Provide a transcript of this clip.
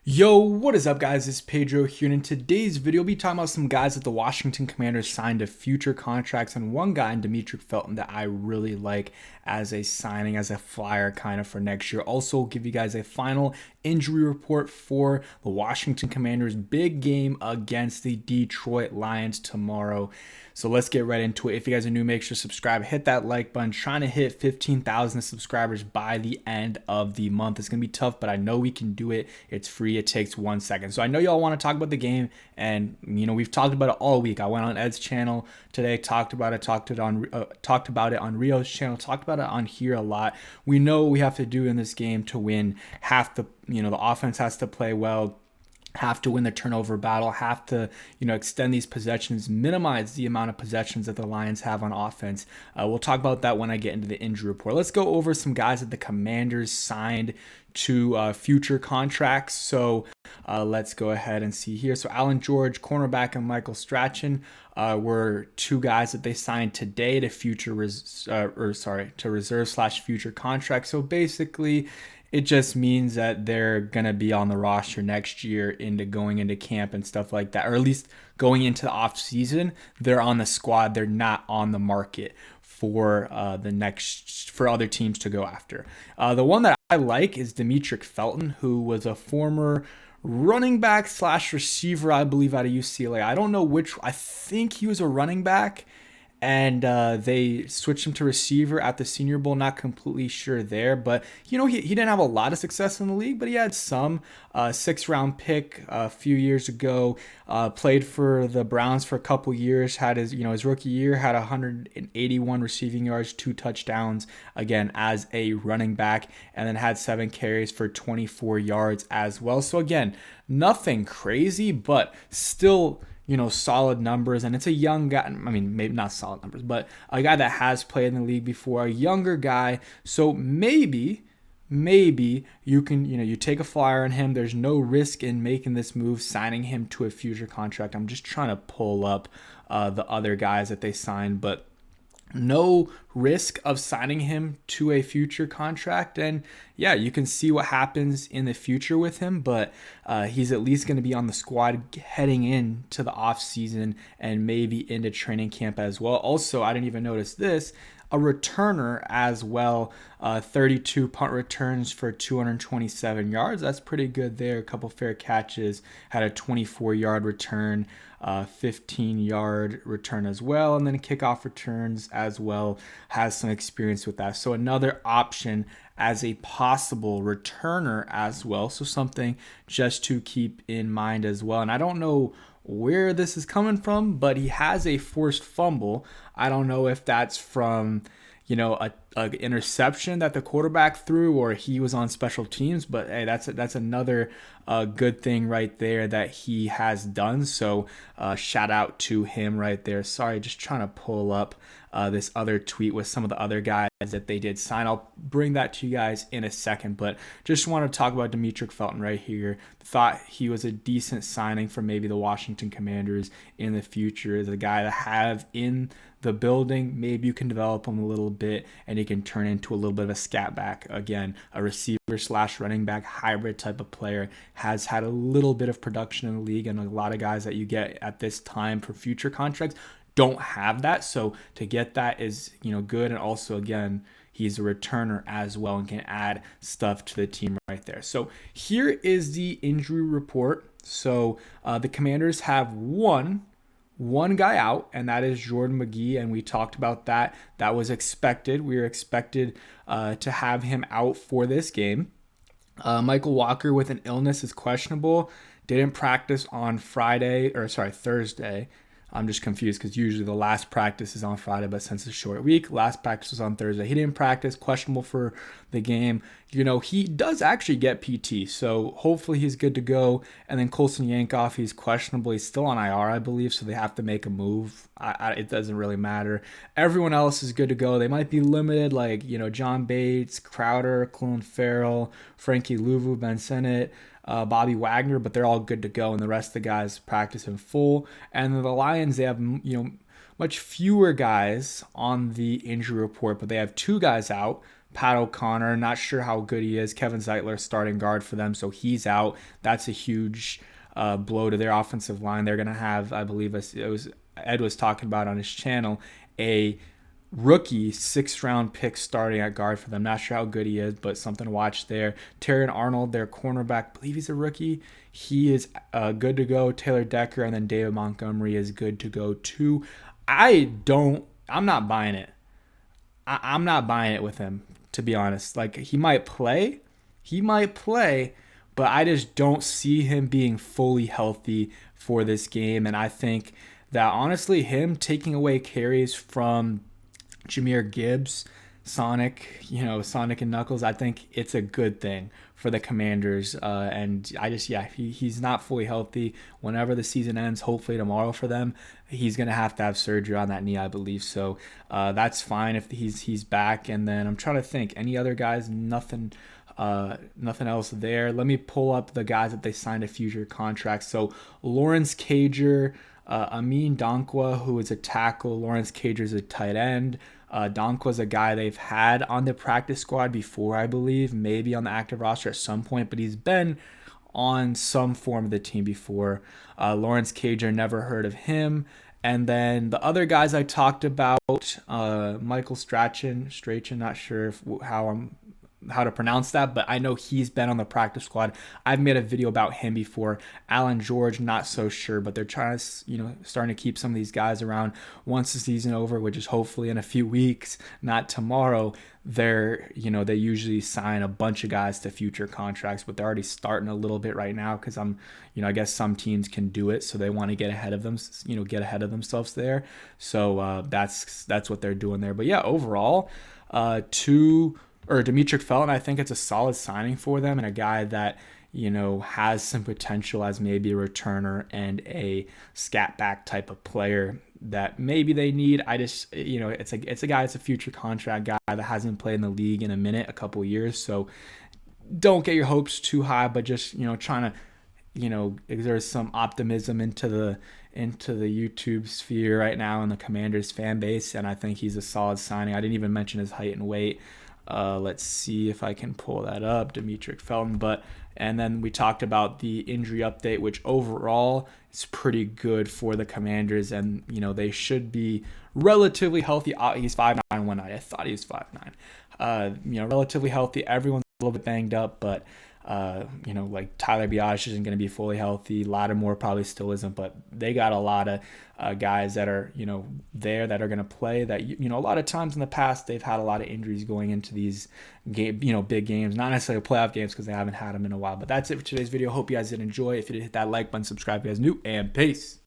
Yo, what is up guys? It's Pedro here, and in today's video we'll be talking about some guys that the Washington Commanders signed to future contracts, and one guy in Demetric Felton that I really like as a signing, as a flyer kind of for next year. Also give you guys a final injury report for the Washington Commanders big game against the Detroit Lions tomorrow. So let's get right into it. If you guys are new, make sure to subscribe, hit that like button. Trying to hit 15,000 subscribers by the end of the month. It's going to be tough, but I know we can do it. It's free. It takes 1 second. So I know y'all want to talk about the game, and we've talked about it all week. I went on Ed's channel today, talked about it on Rio's channel, talked about it on here a lot. We know what we have to do in this game to win. The offense has to play well, have to win the turnover battle, have to, extend these possessions, minimize the amount of possessions that the Lions have on offense. We'll talk about that when I get into the injury report. Let's go over some guys that the Commanders signed to future contracts. So let's go ahead and see here. So Alan George, cornerback, and Michael Strachan were two guys that they signed today to reserve/future contracts. So basically, it just means that they're going to be on the roster next year going into camp and stuff like that, or at least going into the off season. They're on the squad. They're not on the market for for other teams to go after. The one that I like is Demetric Felton, who was a former running back / receiver, I believe, out of UCLA. I don't know which. I think he was a running back, and they switched him to receiver at the Senior Bowl. Not completely sure there, but he didn't have a lot of success in the league, but he had some. 6th-round pick a few years ago, played for the Browns for a couple years, had his rookie year, had 181 receiving yards, 2 touchdowns, again, as a running back, and then had 7 carries for 24 yards as well. So again, nothing crazy, but still, solid numbers. And it's a young guy. I mean, maybe not solid numbers, but a guy that has played in the league before, a younger guy. So maybe you can, you take a flyer on him. There's no risk in making this move, signing him to a future contract. I'm just trying to pull up the other guys that they signed, but no risk of signing him to a future contract. And yeah, you can see what happens in the future with him, but he's at least going to be on the squad heading into the off season and maybe into training camp as well. Also, I didn't even notice this, a returner as well, 32 punt returns for 227 yards. That's pretty good there. A couple fair catches, had a 24-yard return, 15-yard return as well, and then kickoff returns as well. Has some experience with that. So another option as a possible returner as well. So something just to keep in mind as well. And I don't know where this is coming from, but he has a forced fumble. I don't know if that's from, a interception that the quarterback threw, or he was on special teams. But hey, that's another good thing right there that he has done. So shout out to him right there. Sorry, just trying to pull up this other tweet with some of the other guys that they did sign. I'll bring that to you guys in a second, but just want to talk about Demetric Felton right here. Thought he was a decent signing for maybe the Washington Commanders in the future. The guy to have in the building. Maybe you can develop him a little bit and he can turn into a little bit of a scat back. Again, a receiver / running back hybrid type of player. Has had a little bit of production in the league, and a lot of guys that you get at this time for future contracts don't have that. So to get that is, good. And also, again, he's a returner as well and can add stuff to the team right there. So here is the injury report. So the Commanders have one guy out, and that is Jordan McGee, and we talked about that. That was expected. We were expected to have him out for this game. Michael Walker with an illness is questionable. Didn't practice on Thursday. I'm just confused because usually the last practice is on Friday, but since it's a short week, last practice was on Thursday. He didn't practice, questionable for the game. He does actually get PT, so hopefully he's good to go. And then Colson Yankoff, he's questionable. He's still on IR, I believe, so they have to make a move. It doesn't really matter. Everyone else is good to go. They might be limited, like, John Bates, Crowder, Clelin Ferrell, Frankie Louvu, Ben Sennett, Bobby Wagner, but they're all good to go, and the rest of the guys practice in full. And the Lions, they have much fewer guys on the injury report, but they have 2 guys out, Pat O'Connor, not sure how good he is. Kevin Zeitler starting guard for them, so he's out. That's a huge blow to their offensive line. They're going to have, I believe it was Ed was talking about on his channel, a rookie 6th-round pick starting at guard for them. Not sure how good he is, but something to watch there. Terrion Arnold, their cornerback, I believe he's a rookie. He is good to go. Taylor Decker, and then David Montgomery is good to go too. I'm not buying it. I'm not buying it with him, to be honest. Like, he might play, but I just don't see him being fully healthy for this game. And I think that honestly, him taking away carries from Jahmyr Gibbs, Sonic and Knuckles, I think it's a good thing for the Commanders. And he's not fully healthy. Whenever the season ends, hopefully tomorrow for them, he's going to have surgery on that knee, I believe. So that's fine if he's back. And then I'm trying to think, any other guys? Nothing else there. Let me pull up the guys that they signed a future contract. So Lawrence Cager, Amin Donkwa, who is a tackle. Lawrence Cager is a tight end. Donkwa's a guy they've had on the practice squad before, I believe, maybe on the active roster at some point, but he's been on some form of the team before. Lawrence Cager, never heard of him. And then the other guys I talked about, Michael Strachan, not sure how to pronounce that, but I know he's been on the practice squad. I've made a video about him before. Alan George, not so sure, but they're trying to, starting to keep some of these guys around once the season over, which is hopefully in a few weeks, not tomorrow. They usually sign a bunch of guys to future contracts, but they're already starting a little bit right now because I guess some teams can do it, so they want to get ahead of them, themselves there. So that's what they're doing there. But yeah, overall, Demetric Felton, I think it's a solid signing for them, and a guy that has some potential as maybe a returner and a scat back type of player that maybe they need. I just it's a guy, it's a future contract guy that hasn't played in the league in a couple of years, so don't get your hopes too high, but just trying to exert some optimism into the YouTube sphere right now in the Commanders fan base, and I think he's a solid signing. I didn't even mention his height and weight. Let's see if I can pull that up, Demetric Felton. And then we talked about the injury update, which overall is pretty good for the Commanders, and they should be relatively healthy. He's 5'9", 190. I thought he was 5'9". Relatively healthy. Everyone's a little bit banged up, but like Tyler Biadasz isn't going to be fully healthy. Lattimore probably still isn't, but they got a lot of guys that are, there that are going to play that, a lot of times in the past, they've had a lot of injuries going into these big games, not necessarily playoff games because they haven't had them in a while. But that's it for today's video. Hope you guys did enjoy. If you did, hit that like button, subscribe if you guys new, and peace.